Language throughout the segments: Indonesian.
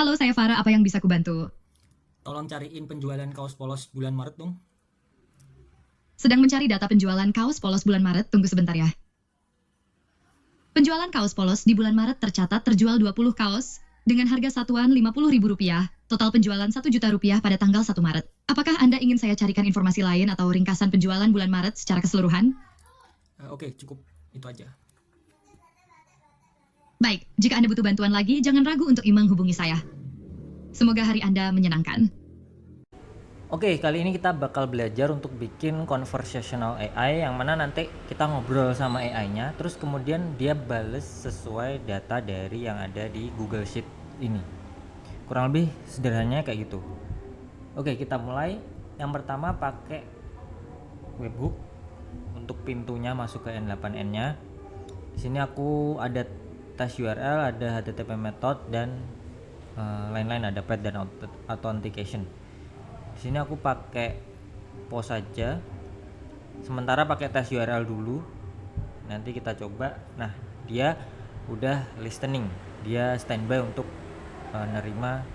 Halo, saya Farah. Apa yang bisa kubantu? Tolong cariin penjualan kaos polos bulan Maret dong. Sedang mencari data penjualan kaos polos bulan Maret. Tunggu sebentar ya. Penjualan kaos polos di bulan Maret tercatat terjual 20 kaos dengan harga satuan Rp50.000. Total penjualan Rp1.000.000 pada tanggal 1 Maret. Apakah Anda ingin saya carikan informasi lain atau ringkasan penjualan bulan Maret secara keseluruhan? Oke, cukup itu aja. Baik, jika Anda butuh bantuan lagi, jangan ragu untuk menghubungi saya. Semoga hari Anda menyenangkan. Oke, kali ini kita bakal belajar untuk bikin conversational AI yang mana nanti kita ngobrol sama AI-nya, terus kemudian dia bales sesuai data dari yang ada di Google Sheet ini. Kurang lebih sederhananya kayak gitu. Oke, kita mulai. Yang pertama pakai webhook untuk pintunya masuk ke N8N-nya. Di sini aku ada test URL, ada HTTP method dan lain-lain, ada path dan authentication. Di sini aku pakai post saja, sementara pakai tes URL dulu, nanti kita coba. Nah, dia udah listening, dia standby untuk nerima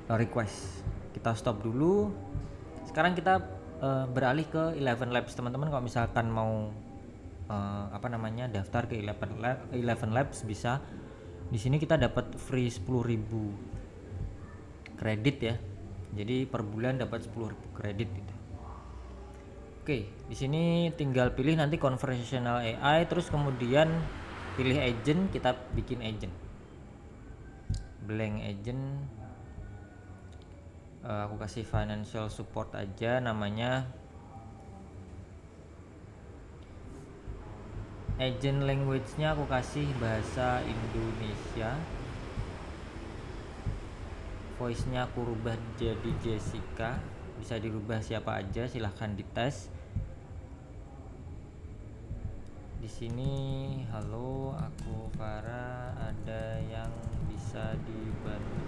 request. Kita stop dulu. Sekarang kita beralih ke Eleven Labs. Teman-teman kalau misalkan mau daftar ke Eleven Labs bisa. Di sini kita dapat free 10.000 kredit ya. Jadi per bulan dapat 10.000 kredit gitu. Oke, di sini tinggal pilih nanti conversational AI, terus kemudian pilih agent, kita bikin agent. Blank agent. Aku kasih financial support aja namanya. Agent language-nya aku kasih bahasa Indonesia. Voice-nya aku rubah jadi Jessica, bisa dirubah siapa aja, silahkan dites. Di sini, halo, aku Farah, ada yang bisa dibantu.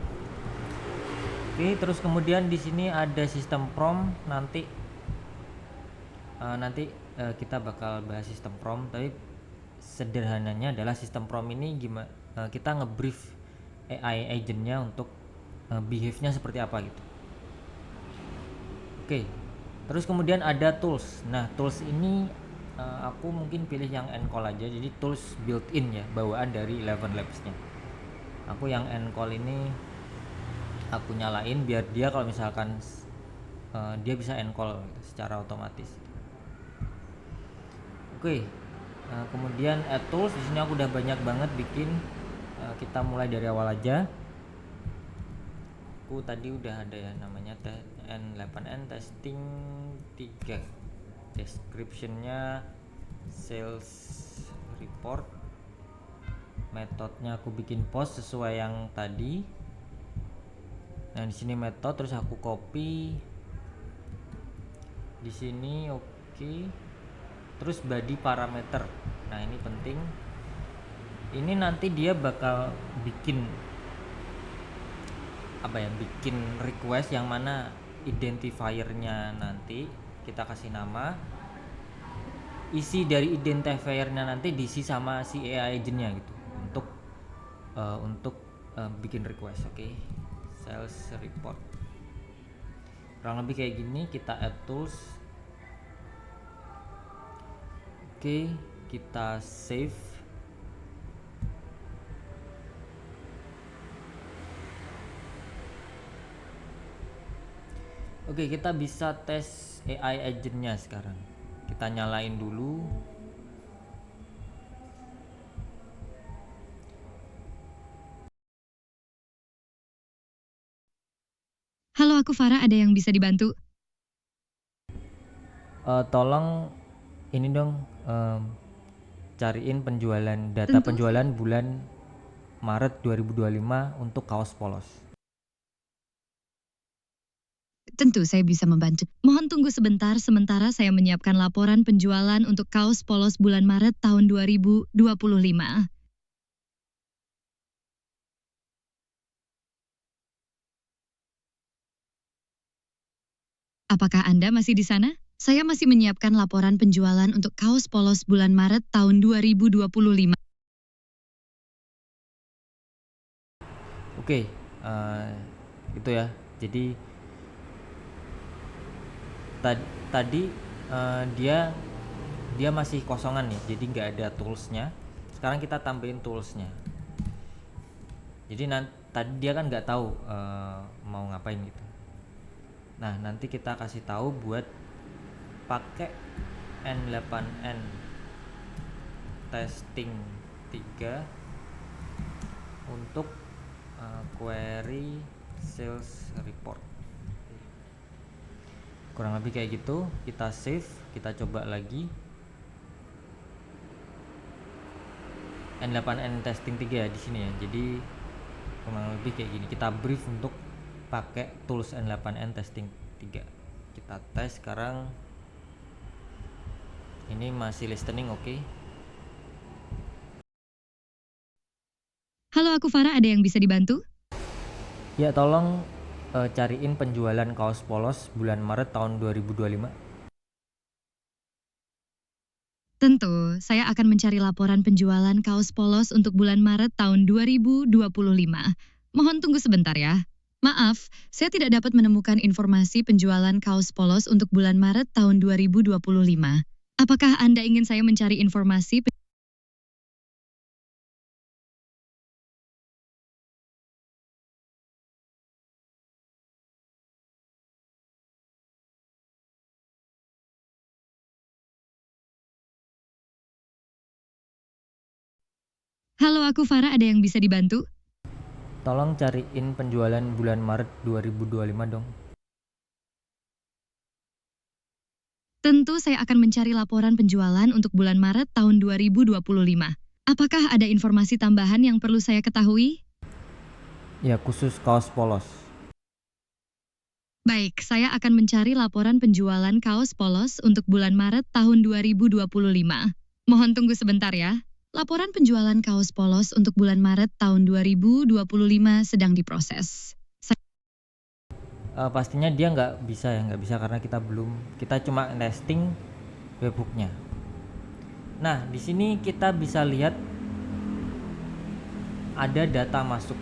Oke, terus kemudian di sini ada sistem prompt. Nanti kita bakal bahas sistem prompt, tapi sederhananya adalah sistem prompt ini gimana kita ngebrief AI agentnya untuk behave-nya seperti apa gitu. Oke, terus kemudian ada tools. Nah, tools ini aku mungkin pilih yang Encall aja, jadi tools built-in ya, bawaan dari Eleven Labs-nya. Aku yang Encall ini aku nyalain biar dia kalau misalkan dia bisa Encall gitu, secara otomatis. Oke, kemudian add tools. Di sini aku udah banyak banget bikin. Kita mulai dari awal aja. Aku tadi udah ada ya, namanya N8N testing 3. Description-nya sales report. Metodenya aku bikin post sesuai yang tadi. Nah, di sini metode, terus aku copy. Di sini oke. Terus body parameter. Nah, ini penting. Ini nanti dia bakal bikin bikin request yang mana identifiernya nanti kita kasih nama, isi dari identifiernya nanti diisi sama si AI agentnya gitu untuk bikin request. Oke. Sales report kurang lebih kayak gini. Kita add tools. Oke, kita save. Oke, kita bisa tes AI agentnya sekarang. Kita nyalain dulu. Halo, aku Farah. Ada yang bisa dibantu? Tolong ini dong, cariin data Tentu. penjualan bulan Maret 2025 untuk kaos polos. Tentu saya bisa membantu. Mohon tunggu sebentar sementara saya menyiapkan laporan penjualan untuk kaos polos bulan Maret tahun 2025. Apakah Anda masih di sana? Saya masih menyiapkan laporan penjualan untuk kaos polos bulan Maret tahun 2025. Oke, itu ya. Jadi tadi dia masih kosongan nih, jadi nggak ada toolsnya. Sekarang kita tambahin toolsnya. Jadi tadi dia kan nggak tahu mau ngapain gitu. Nah, nanti kita kasih tahu buat pakai N8N testing 3 untuk query sales report. Kurang lebih kayak gitu. Kita save, kita coba lagi. N8N testing 3 ya di sini ya. Jadi kurang lebih kayak gini. Kita brief untuk pakai tools N8N testing 3. Kita tes sekarang. Ini masih listening, oke. Halo, aku Farah, ada yang bisa dibantu? Ya, tolong cariin penjualan kaos polos bulan Maret tahun 2025. Tentu, saya akan mencari laporan penjualan kaos polos untuk bulan Maret tahun 2025. Mohon tunggu sebentar ya. Maaf, saya tidak dapat menemukan informasi penjualan kaos polos untuk bulan Maret tahun 2025. Apakah Anda ingin saya mencari informasi? Halo, aku Farah, ada yang bisa dibantu? Tolong cariin penjualan bulan Maret 2025 dong. Tentu saya akan mencari laporan penjualan untuk bulan Maret tahun 2025. Apakah ada informasi tambahan yang perlu saya ketahui? Ya, khusus kaos polos. Baik, saya akan mencari laporan penjualan kaos polos untuk bulan Maret tahun 2025. Mohon tunggu sebentar ya. Laporan penjualan kaos polos untuk bulan Maret tahun 2025 sedang diproses. Pastinya dia nggak bisa karena kita cuma testing webhooknya. Nah, di sini kita bisa lihat ada data masuk.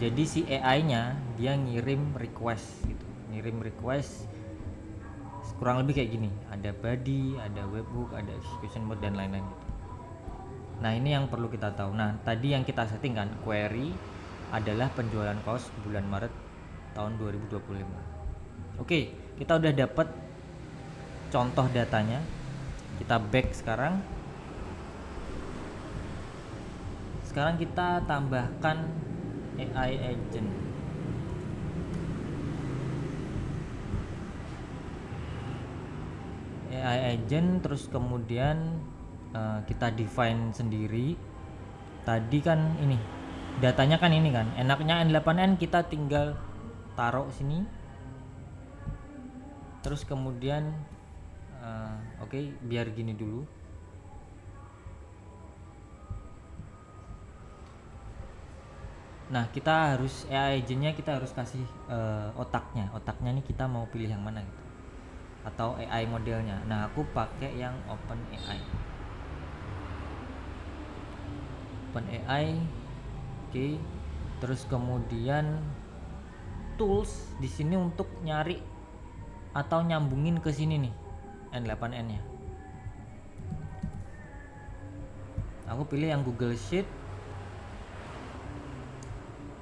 Jadi si AI-nya dia ngirim request gitu. Ngirim request kurang lebih kayak gini. Ada body, ada webhook, ada execution mode dan lain-lain gitu. Nah, ini yang perlu kita tahu. Nah, tadi yang kita setting kan query adalah penjualan kaos bulan Maret tahun 2025. Oke, kita udah dapat contoh datanya. Kita back sekarang. Sekarang kita tambahkan AI agent. AI agent terus kemudian kita define sendiri. Tadi kan ini datanya kan ini kan, enaknya N8N kita tinggal taruh sini. Terus kemudian oke, biar gini dulu. Nah, kita harus AI agentnya kita harus kasih otaknya ini kita mau pilih yang mana gitu, atau AI modelnya. Nah, aku pakai yang OpenAI. Oke. Terus kemudian tools di sini untuk nyari atau nyambungin ke sini nih N8N nya. Aku pilih yang Google Sheet.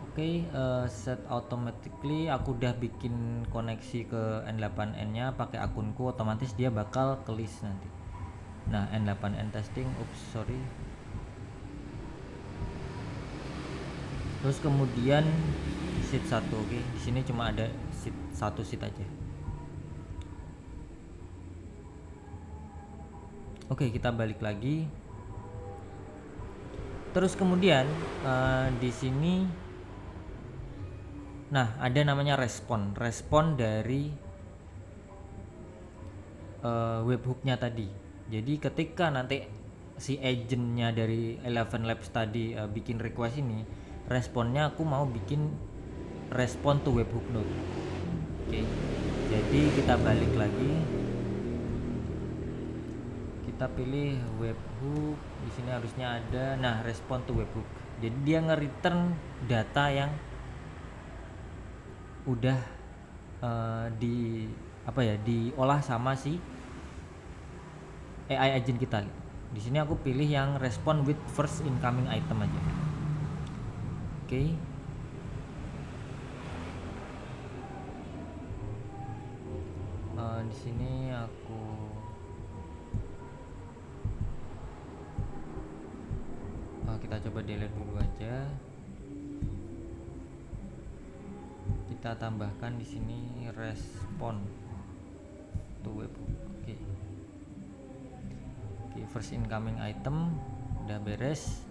Oke, set automatically. Aku udah bikin koneksi ke N8N nya pakai akunku, otomatis dia bakal ke list nanti. Nah, N8N testing, sorry. Terus kemudian sheet 1, oke. Di sini cuma ada satu sheet aja. Oke, kita balik lagi. Terus kemudian di sini nah, ada namanya respon dari webhooknya tadi. Jadi ketika nanti si agentnya dari Eleven Labs tadi bikin request ini, responnya aku mau bikin respon to webhook node. Oke. Jadi kita balik lagi. Kita pilih webhook. Di sini harusnya ada respon to webhook. Jadi dia nge-return data yang udah diolah sama si AI agent kita gitu. Di sini aku pilih yang respond with first incoming item aja. Oke. Di sini aku kita coba delete dulu aja. Kita tambahkan di sini respond to webhook. Oke. Oke, first incoming item udah beres.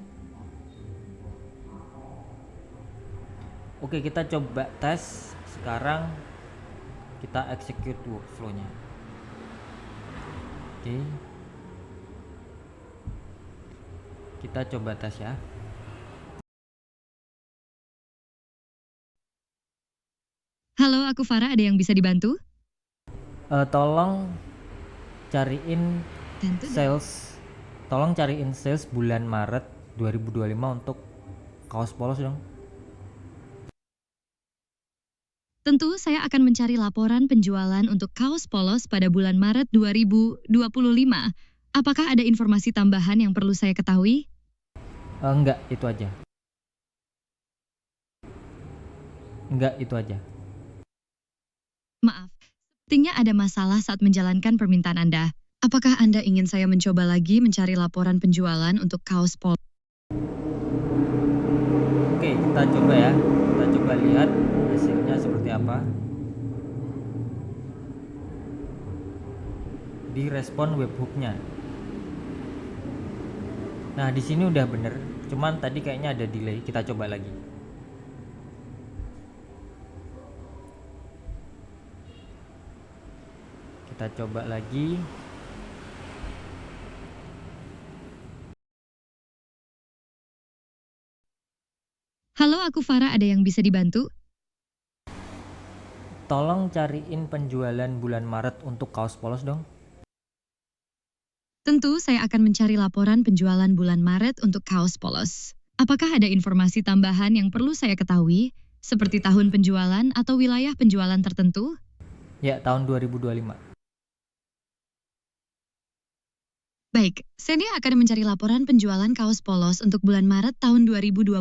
Oke, kita coba tes sekarang. Kita execute workflow-nya. Oke. Kita coba tes ya. Halo, aku Farah, ada yang bisa dibantu? Tolong cariin Tentu. sales. Tolong cariin sales bulan Maret 2025 untuk kaos polos dong. Tentu saya akan mencari laporan penjualan untuk kaos polos pada bulan Maret 2025. Apakah ada informasi tambahan yang perlu saya ketahui? Enggak, itu aja. Enggak, itu aja. Maaf, sepertinya ada masalah saat menjalankan permintaan Anda. Apakah Anda ingin saya mencoba lagi mencari laporan penjualan untuk kaos polos? Oke, kita coba ya. Kita coba lihat hasilnya seperti apa. Di respon webhooknya. Nah, di sini udah bener. Cuman tadi kayaknya ada delay. Kita coba lagi. Kita coba lagi. Halo, aku Farah, ada yang bisa dibantu? Tolong cariin penjualan bulan Maret untuk kaos polos dong. Tentu saya akan mencari laporan penjualan bulan Maret untuk kaos polos. Apakah ada informasi tambahan yang perlu saya ketahui, seperti tahun penjualan atau wilayah penjualan tertentu? Ya, tahun 2025. Baik, saya akan mencari laporan penjualan kaos polos untuk bulan Maret tahun 2025.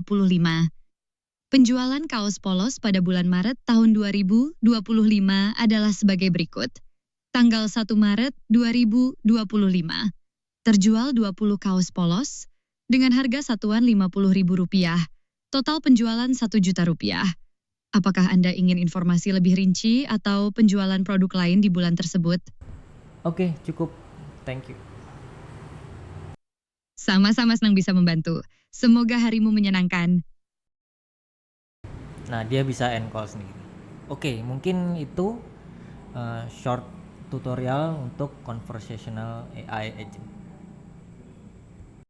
Penjualan kaos polos pada bulan Maret tahun 2025 adalah sebagai berikut. Tanggal 1 Maret 2025, terjual 20 kaos polos dengan harga satuan Rp50.000. Total penjualan Rp1.000.000. Apakah Anda ingin informasi lebih rinci atau penjualan produk lain di bulan tersebut? Oke, cukup. Thank you. Sama-sama senang bisa membantu. Semoga harimu menyenangkan. Nah, dia bisa end call sendiri. Oke, mungkin itu short tutorial untuk conversational AI agent.